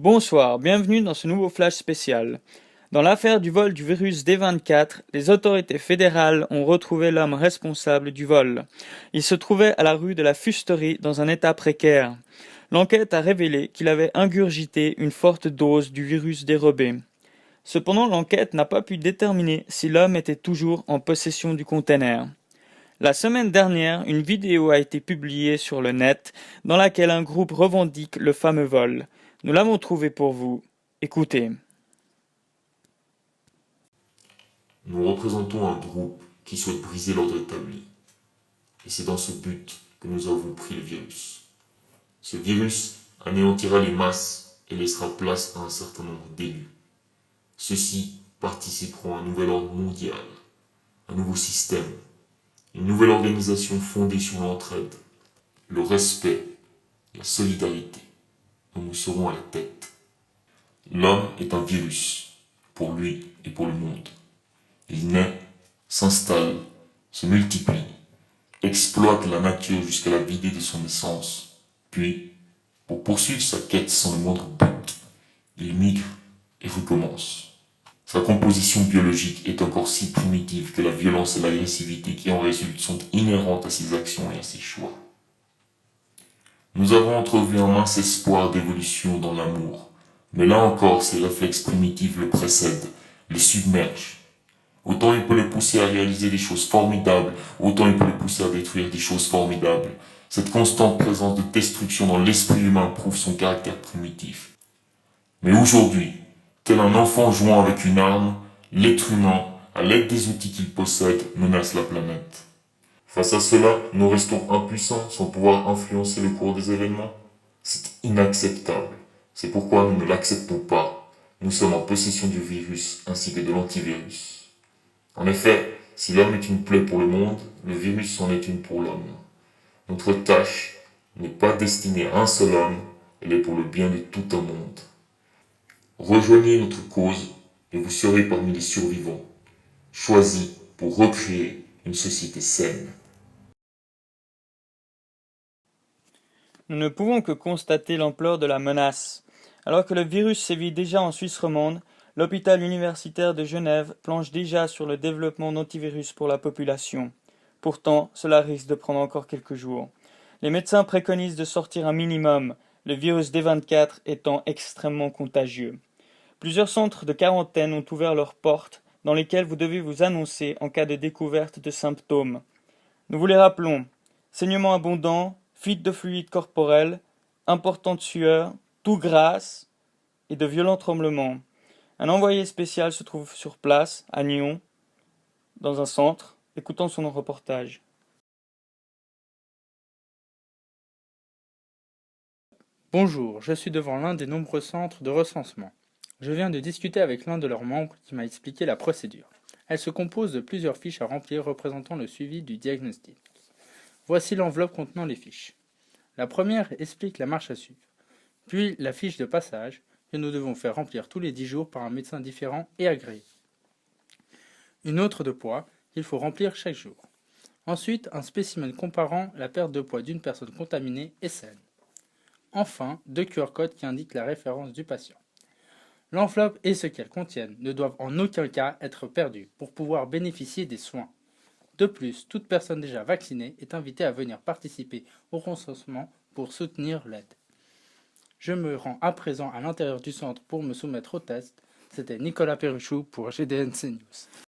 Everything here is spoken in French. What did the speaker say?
Bonsoir, bienvenue dans ce nouveau flash spécial. Dans l'affaire du vol du virus D24, les autorités fédérales ont retrouvé l'homme responsable du vol. Il se trouvait à la rue de la Fusterie dans un état précaire. L'enquête a révélé qu'il avait ingurgité une forte dose du virus dérobé. Cependant, l'enquête n'a pas pu déterminer si l'homme était toujours en possession du conteneur. La semaine dernière, une vidéo a été publiée sur le net dans laquelle un groupe revendique le fameux vol. Nous l'avons trouvé pour vous. Écoutez. Nous représentons un groupe qui souhaite briser l'ordre établi. Et c'est dans ce but que nous avons pris le virus. Ce virus anéantira les masses et laissera place à un certain nombre d'élus. Ceux-ci participeront à un nouvel ordre mondial, un nouveau système, une nouvelle organisation fondée sur l'entraide, le respect, la solidarité, dont nous serons à la tête. L'homme est un virus, pour lui et pour le monde. Il naît, s'installe, se multiplie, exploite la nature jusqu'à la vider de son essence, puis, pour poursuivre sa quête sans le moindre but, il migre et recommence. Sa composition biologique est encore si primitive que la violence et l'agressivité qui en résultent sont inhérentes à ses actions et à ses choix. Nous avons entrevu un mince espoir d'évolution dans l'amour, mais là encore ses réflexes primitifs le précèdent, le submergent. Autant il peut le pousser à réaliser des choses formidables, autant il peut le pousser à détruire des choses formidables. Cette constante présence de destruction dans l'esprit humain prouve son caractère primitif. Mais aujourd'hui, tel un enfant jouant avec une arme, l'être humain, à l'aide des outils qu'il possède, menace la planète. Face à cela, nous restons impuissants sans pouvoir influencer le cours des événements. C'est inacceptable. C'est pourquoi nous ne l'acceptons pas. Nous sommes en possession du virus ainsi que de l'antivirus. En effet, si l'homme est une plaie pour le monde, le virus en est une pour l'homme. Notre tâche n'est pas destinée à un seul homme, elle est pour le bien de tout un monde. Rejoignez notre cause et vous serez parmi les survivants, choisis pour recréer une société saine. Nous ne pouvons que constater l'ampleur de la menace. Alors que le virus sévit déjà en Suisse romande, l'hôpital universitaire de Genève planche déjà sur le développement d'antivirus pour la population. Pourtant, cela risque de prendre encore quelques jours. Les médecins préconisent de sortir un minimum, le virus D24 étant extrêmement contagieux. Plusieurs centres de quarantaine ont ouvert leurs portes dans lesquels vous devez vous annoncer en cas de découverte de symptômes. Nous vous les rappelons. Saignement abondant, fuite de fluide corporel, importante sueur, toux grasse et de violents tremblements. Un envoyé spécial se trouve sur place, à Nyon, dans un centre. Écoutons son reportage. Bonjour, je suis devant l'un des nombreux centres de recensement. Je viens de discuter avec l'un de leurs membres qui m'a expliqué la procédure. Elle se compose de plusieurs fiches à remplir représentant le suivi du diagnostic. Voici l'enveloppe contenant les fiches. La première explique la marche à suivre, puis la fiche de passage que nous devons faire remplir tous les 10 jours par un médecin différent et agréé. Une autre de poids qu'il faut remplir chaque jour. Ensuite, un spécimen comparant la perte de poids d'une personne contaminée et saine. Enfin, 2 QR codes qui indiquent la référence du patient. L'enveloppe et ce qu'elle contienne ne doivent en aucun cas être perdus pour pouvoir bénéficier des soins. De plus, toute personne déjà vaccinée est invitée à venir participer au recensement pour soutenir l'aide. Je me rends à présent à l'intérieur du centre pour me soumettre au test. C'était Nicolas Perruchou pour GDNC News.